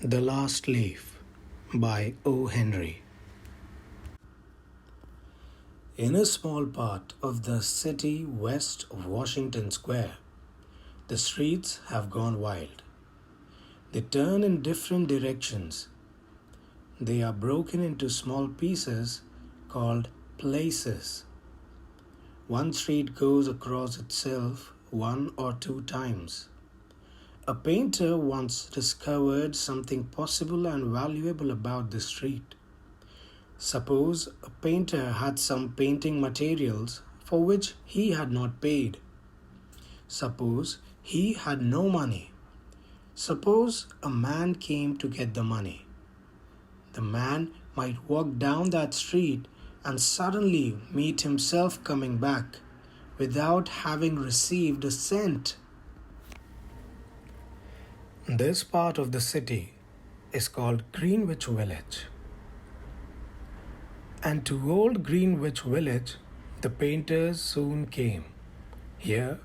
The Last Leaf by O. Henry. In a small part of the city west of Washington Square, the streets have gone wild. They turn in different directions. They are broken into small pieces called places. One street goes across itself one or two times. A painter once discovered something possible and valuable about the street. Suppose a painter had some painting materials for which he had not paid. Suppose he had no money. Suppose a man came to get the money. The man might walk down that street and suddenly meet himself coming back without having received a cent. This part of the city is called Greenwich Village. And to old Greenwich Village, the painters soon came. Here,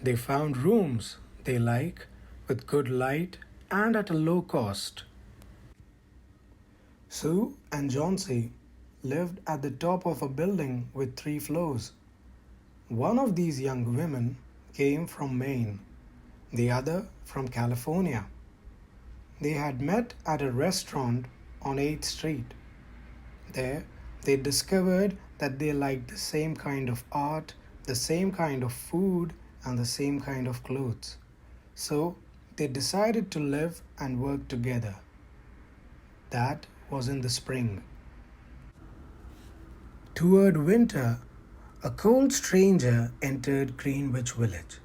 they found rooms they like, with good light and at a low cost. Sue and Johnsy lived at the top of a building with 3 floors. One of these young women came from Maine, the other from California. They had met at a restaurant on 8th Street. There, they discovered that they liked the same kind of art, the same kind of food, and the same kind of clothes. So, they decided to live and work together. That was in the spring. Toward winter, a cold stranger entered Greenwich Village.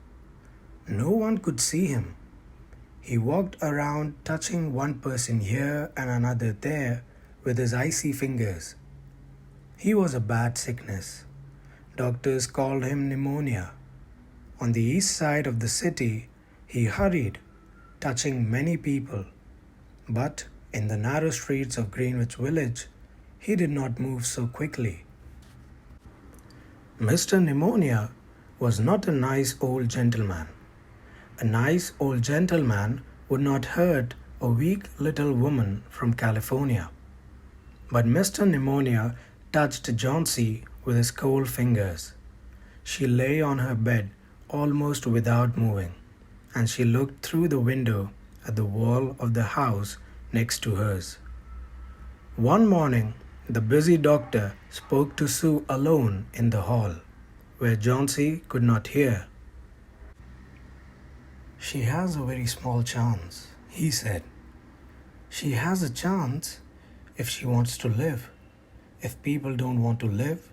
No one could see him. He walked around touching one person here and another there with his icy fingers. He was a bad sickness. Doctors called him pneumonia. On the east side of the city, he hurried, touching many people. But in the narrow streets of Greenwich Village, he did not move so quickly. Mr. Pneumonia was not a nice old gentleman. A nice old gentleman would not hurt a weak little woman from California. But Mr. Pneumonia touched Johnsy with his cold fingers. She lay on her bed almost without moving, and she looked through the window at the wall of the house next to hers. One morning, the busy doctor spoke to Sue alone in the hall, where Johnsy could not hear. "She has a very small chance," he said. "She has a chance if she wants to live. If people don't want to live,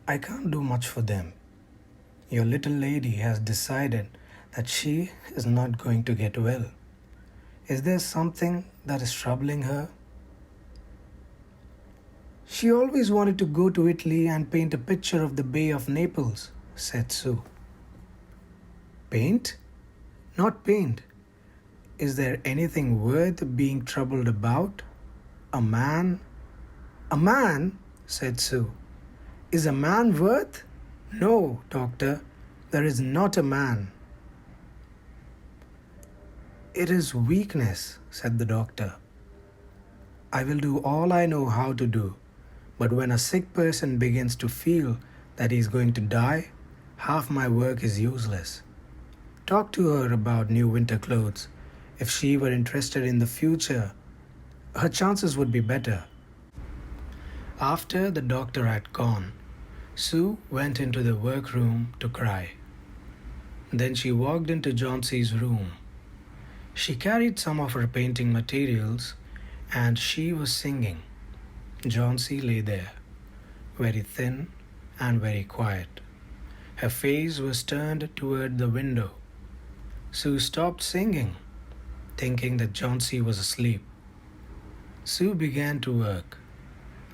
I can't do much for them. Your little lady has decided that she is not going to get well. Is there something that is troubling her?" "She always wanted to go to Italy and paint a picture of the Bay of Naples," said Sue. "Paint? Not paint. Is there anything worth being troubled about? A man?" "A man?" said Sue. "Is a man worth? No, doctor, there is not a man." "It is weakness," said the doctor. "I will do all I know how to do, but when a sick person begins to feel that he is going to die, half my work is useless. Talk to her about new winter clothes. If she were interested in the future, her chances would be better." After the doctor had gone, Sue went into the workroom to cry. Then she walked into Johnsy's room. She carried some of her painting materials and she was singing. Johnsy lay there, very thin and very quiet. Her face was turned toward the window. Sue stopped singing, thinking that Johnsy was asleep. Sue began to work.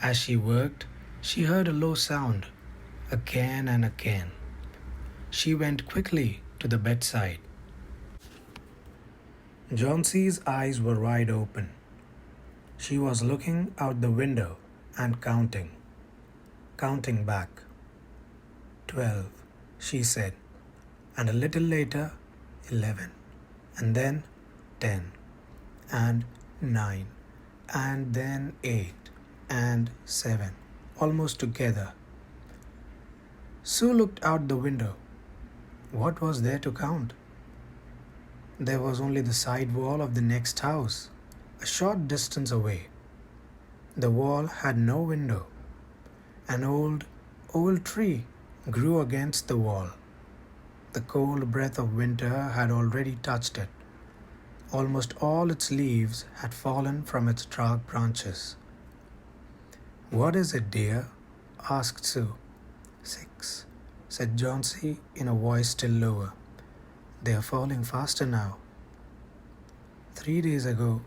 As she worked, she heard a low sound, again and again. She went quickly to the bedside. Johnsy's eyes were wide open. She was looking out the window and counting back. 12, she said, and a little later, 11, and then 10, and 9, and then 8, and 7, almost together. Sue looked out the window. What was there to count? There was only the side wall of the next house, a short distance away. The wall had no window. An old tree grew against the wall. The cold breath of winter had already touched it. Almost all its leaves had fallen from its dark branches. "What is it, dear?" asked Sue. "6," said Johnsy in a voice still lower. "They are falling faster now. 3 days ago,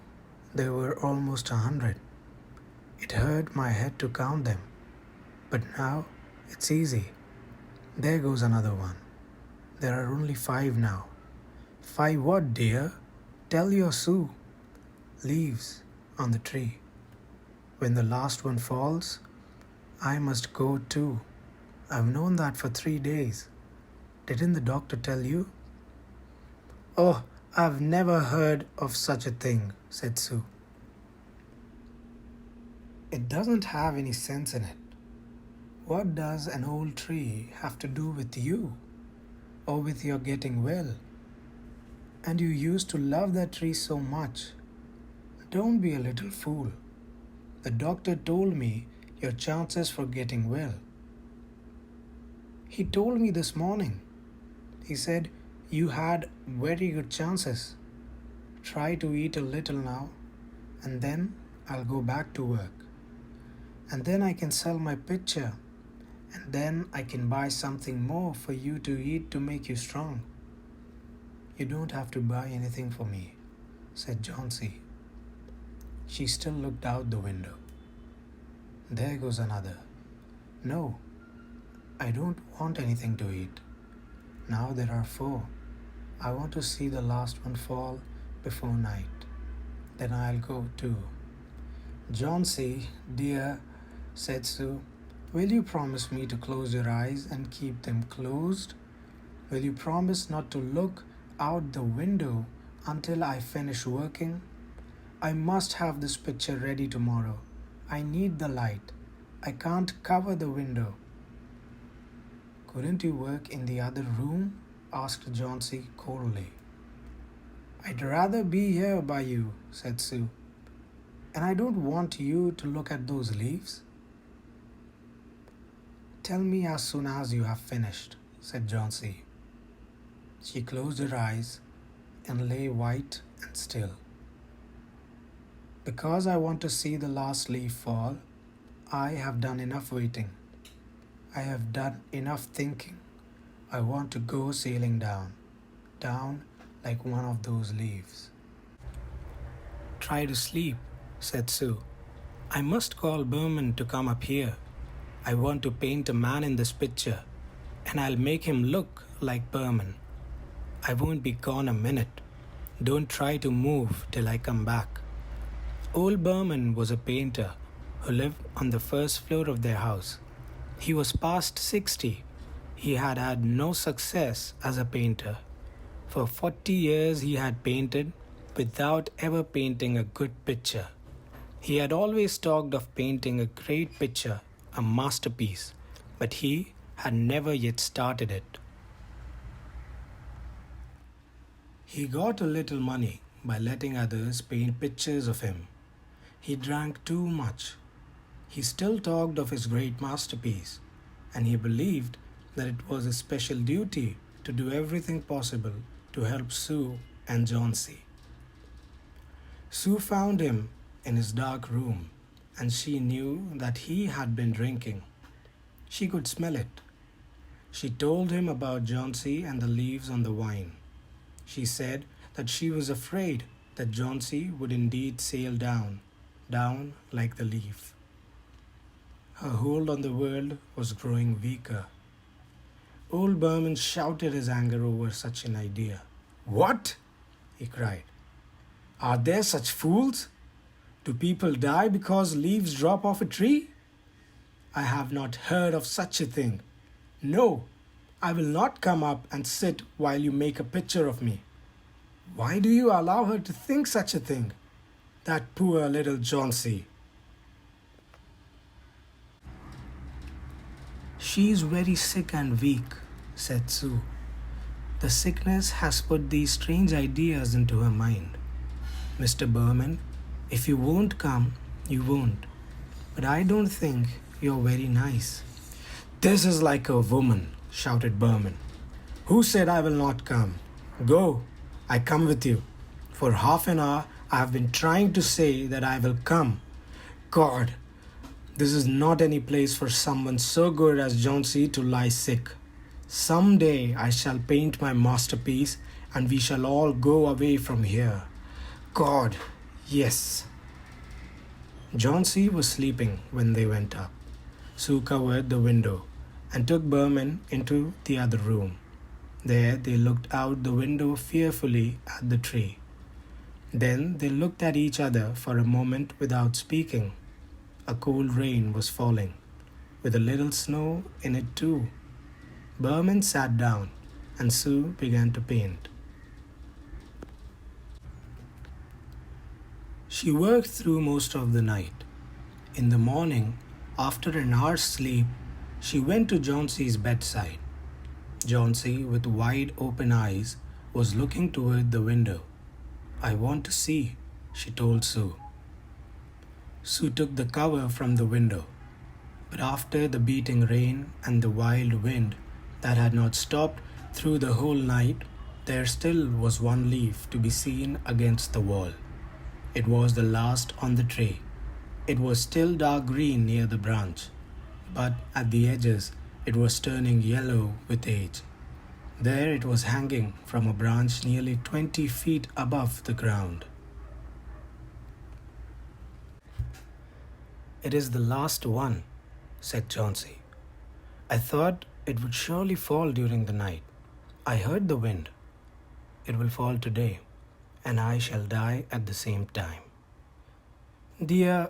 there were almost 100. It hurt my head to count them. But now, it's easy. There goes another one. There are only 5 now." "5 what, dear? Tell your Sue." "Leaves on the tree. When the last one falls, I must go too. I've known that for 3 days. Didn't the doctor tell you?" "Oh, I've never heard of such a thing," said Sue. "It doesn't have any sense in it. What does an old tree have to do with you, or with your getting well? And you used to love that tree so much. Don't be a little fool. The doctor told me your chances for getting well. He told me this morning. He said you had very good chances. Try to eat a little now, and then I'll go back to work. And then I can sell my picture, and then I can buy something more for you to eat to make you strong." "You don't have to buy anything for me," said Johnsy. She still looked out the window. "There goes another. No, I don't want anything to eat. Now there are 4. I want to see the last one fall before night. Then I'll go too." "Johnsy, dear," said Sue, "will you promise me to close your eyes and keep them closed? Will you promise not to look out the window until I finish working? I must have this picture ready tomorrow. I need the light. I can't cover the window." "Couldn't you work in the other room?" asked Johnsy coldly. "I'd rather be here by you," said Sue. "And I don't want you to look at those leaves." "Tell me as soon as you have finished," said Johnsy. She closed her eyes and lay white and still. "Because I want to see the last leaf fall, I have done enough waiting. I have done enough thinking. I want to go sailing down like one of those leaves." "Try to sleep," said Sue. "I must call Berman to come up here. I want to paint a man in this picture, and I'll make him look like Berman. I won't be gone a minute. Don't try to move till I come back." Old Berman was a painter who lived on the first floor of their house. He was past 60. He had had no success as a painter. For 40 years he had painted without ever painting a good picture. He had always talked of painting a great picture, a masterpiece, but he had never yet started it. He got a little money by letting others paint pictures of him. He drank too much. He still talked of his great masterpiece, and he believed that it was his special duty to do everything possible to help Sue and Johnsy. Sue found him in his dark room, and she knew that he had been drinking. She could smell it. She told him about Johnsy and the leaves on the vine. She said that she was afraid that Johnsy would indeed sail down like the leaf. Her hold on the world was growing weaker. Old Berman shouted his anger over such an idea. "What?" he cried. "Are there such fools? Do people die because leaves drop off a tree? I have not heard of such a thing. No, I will not come up and sit while you make a picture of me. Why do you allow her to think such a thing? That poor little Chauncey. She is very sick and weak, said Sue. The sickness has put these strange ideas into her mind. Mr. Berman, if you won't come, you won't. But I don't think you're very nice. This is like a woman, shouted Berman. Who said I will not come? Go, I come with you. For half an hour I have been trying to say that I will come. God, this is not any place for someone so good as Chauncey to lie sick. Some day I shall paint my masterpiece and we shall all go away from here. God, yes. Chauncey was sleeping when they went up. Sue covered the window and took Berman into the other room. There they looked out the window fearfully at the tree. Then they looked at each other for a moment without speaking. A cold rain was falling, with a little snow in it too. Berman sat down and Sue began to paint. She worked through most of the night. In the morning, after an hour's sleep, she went to Chauncey's bedside. Chauncey, with wide open eyes, was looking toward the window. I want to see, she told Sue. Sue took the cover from the window, but after the beating rain and the wild wind that had not stopped through the whole night, there still was one leaf to be seen against the wall. It was the last on the tree. It was still dark green near the branch, but at the edges it was turning yellow with age. There it was hanging from a branch nearly 20 feet above the ground. It is the last one, said Chauncey. I thought it would surely fall during the night. I heard the wind. It will fall today, and I shall die at the same time. Dear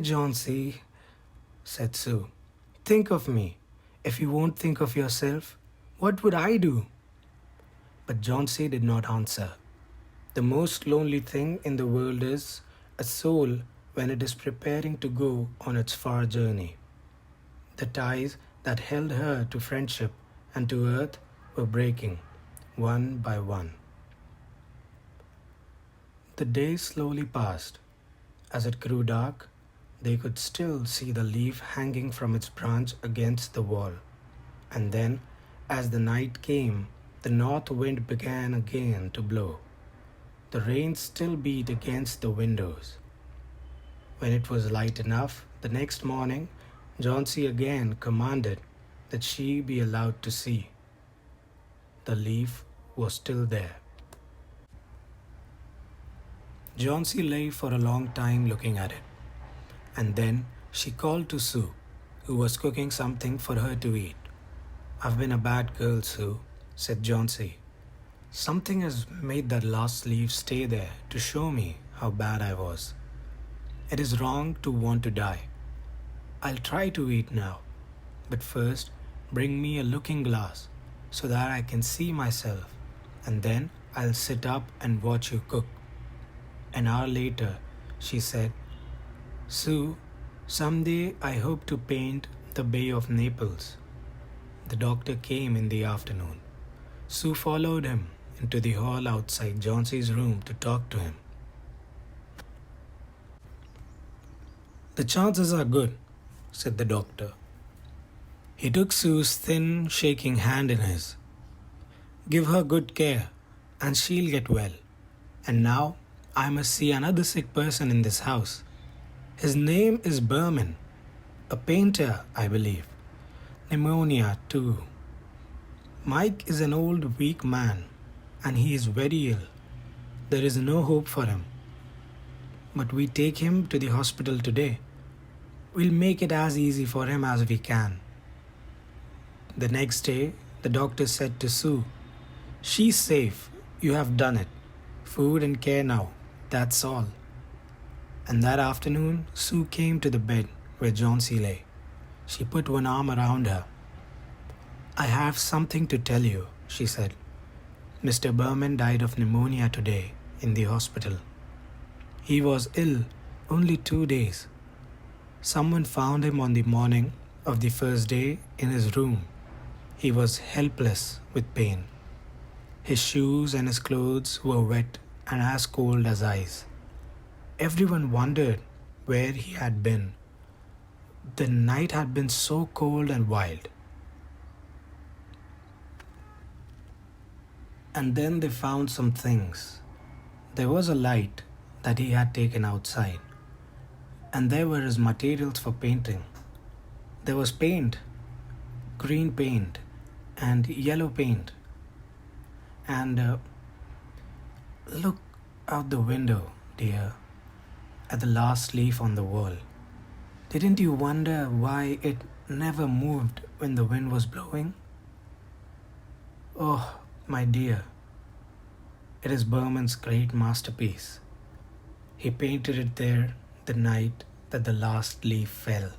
Chauncey, said Sue, think of me. If you won't think of yourself, what would I do? But Chauncey did not answer. The most lonely thing in the world is a soul when it is preparing to go on its far journey. The ties that held her to friendship and to earth were breaking, one by one. The days slowly passed. As it grew dark, they could still see the leaf hanging from its branch against the wall. And then, as the night came, the north wind began again to blow. The rain still beat against the windows. When it was light enough, the next morning, Chauncey again commanded that she be allowed to see. The leaf was still there. Chauncey lay for a long time looking at it, and then she called to Sue, who was cooking something for her to eat. I've been a bad girl, Sue, said Chauncey. Something has made that last leaf stay there to show me how bad I was. It is wrong to want to die. I'll try to eat now, but first bring me a looking glass so that I can see myself, and then I'll sit up and watch you cook. An hour later, she said, Sue, someday I hope to paint the Bay of Naples. The doctor came in the afternoon. Sue followed him into the hall outside Chauncey's room to talk to him. The chances are good, said the doctor. He took Sue's thin, shaking hand in his. Give her good care, and she'll get well. And now I must see another sick person in this house. His name is Berman, a painter, I believe. Pneumonia, too. Mike is an old, weak man, and he is very ill. There is no hope for him. But we take him to the hospital today. We'll make it as easy for him as we can. The next day, the doctor said to Sue, She's safe. You have done it. Food and care now. That's all. And that afternoon, Sue came to the bed where Chauncey lay. She put one arm around her. I have something to tell you, she said. Mr. Berman died of pneumonia today in the hospital. He was ill only 2 days. Someone found him on the morning of the first day in his room. He was helpless with pain. His shoes and his clothes were wet and as cold as ice. Everyone wondered where he had been. The night had been so cold and wild. And then they found some things. There was a light that he had taken outside, and there were his materials for painting. There was paint, green paint, and yellow paint. And look out the window, dear, at the last leaf on the wall. Didn't you wonder why it never moved when the wind was blowing? Oh, my dear, it is Berman's great masterpiece. He painted it there the night that the last leaf fell.